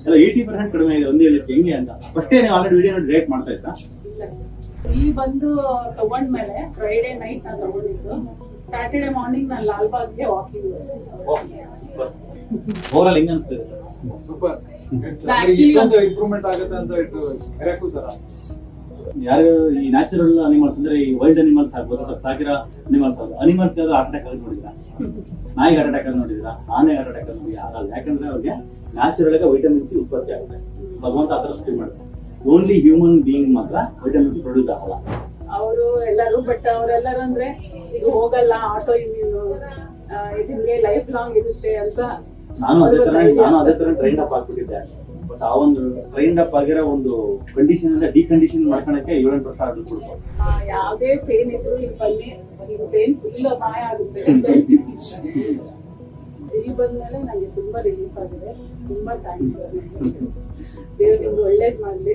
ಎಲ್ಲ 80% ಕಡಿಮೆ ಇದೆ ಒಂದು ಹೇಳಿಕ್ಕೆ ಹೆಂಗೆ ಅಂತ ಫಸ್ಟೇ ನೀವು ಆಲ್ರೆಡಿ ವಿಡಿಯೋ ಡೈರೆಕ್ಟ್ ಮಾಡ್ತಾ ಇದ್ರಾ? ಇಲ್ಲ ಸರ್, ಈ ಬಂದು ತಗೊಂಡ್ಮೇಲೆ ಫ್ರೈಡೆ ನೈಟ್ ನಾನು ತಗೊಂಡಿದ್ದು, ಸ್ಯಾಟರ್ಡೆ ಮಾರ್ನಿಂಗ್ ನಾನು ಲಾಲ್ಬಾಗ್ಗೆ ವಾಕಿಂಗ್. ಓವರಾಲ್ ಹೆಂಗ ಅನ್ಸ್ತದೆ? ಸೂಪರ್. ಇಂಪ್ರೂವ್ಮೆಂಟ್ ಆಗುತ್ತೆ ಅಂತ ಇಟ್ಸ್ ಮಿರಾಕಲ್ ತರ. ಯಾರು ಈ ನ್ಯಾಚುರಲ್ ಅನಿಮಲ್ಸ್ ಅಂದ್ರೆ ಈ ವೈಲ್ಡ್ ಅನಿಮಲ್ಸ್ ಆಗ್ಬೋದು, ಸ್ವಲ್ಪ ಸಾಕಿರೋ ಅನಿಮಲ್ಸ್ ಆಗೋದು, ಅನಿಮಲ್ಸ್ ಯಾವ್ದು ಹಾರ್ಟ್ ಅಟ್ಯಾಕ್ ಆಗಿ ನೋಡಿದ್ರಾ? ನಾಯಿಗೆ ಹಾರ್ಟ್ ಅಟ್ಯಾಕ್ ಆಗಿ ನೋಡಿದ್ರಾ? ಆನೆ ಹಾರ್ಟ್ ಅಟ್ಯಾಕ್ ಆಗಿ ಆಗಲ್ಲ. ಯಾಕಂದ್ರೆ ಅವ್ರಿಗೆ ನ್ಯಾಚುರಲ್ ಆಗಿ ವೈಟಮಿನ್ ಸಿ ಉತ್ಪತ್ತಿ ಆಗುತ್ತೆ. ಭಗವಂತ ಆ ಥರ ಸೃಷ್ಟಿ ಮಾಡುತ್ತೆ. ಓನ್ಲಿ ಹ್ಯೂಮನ್ ಬೀಯಿಂಗ್ ಮಾತ್ರ ವಿಟಮಿನ್ ಸಿ ಪ್ರೊಡ್ಯೂಸ್ ಆಗಲ್ಲ. ಅವರು ಎಲ್ಲರೂ, ಬಟ್ ಅವರೆಲ್ಲರೂ ಅಂದ್ರೆ ಈಗ ಹೋಗಲ್ಲ, ಆಟೋ ಇಮ್ಯೂನು ಇದಕ್ಕೆ ಲೈಫ್ ಲಾಂಗ್ ಇರುತ್ತೆ ಅಂತ. ನಾನು ಅದೇ ತರ ಟ್ರೈನ್ ಅಪ್ ಆಗ್ಬಿಟ್ಟಿದ್ದೆ. ಬಟ್ ಆ ಒಂದು ಟ್ರೈನ್ ಅಪ್ ಆಗಿರೋ ಒಂದು ಕಂಡೀಷನ್ ಇಂದ ಡಿಕಂಡೀಷನ್ ಮಾಡ್ಕೊಳಕ್ಕೆ 7 ವರ್ಷ ಆಗ್ಬಿಟ್ಟು ಯಾವುದೇ ಪೇನ್ ಇದ್ರು ಇಲ್ಲಿ ಬನ್ನಿ, ಈಗ ಪೇನ್ ಫುಲ್ ಮಾಯ ಆಗುತ್ತೆ. ಇಲ್ಲಿ ಬಂದ್ಮೇಲೆ ನನಗೆ ತುಂಬಾ ರಿಲೀಫ್ ಆಗಿದೆ. ತುಂಬಾ ಥ್ಯಾಂಕ್ಸ್ ಸರ್. ದೇವ್ರು ನಿಮ್ಗೆ ಒಳ್ಳೇದ್ ಮಾಡ್ಲಿ.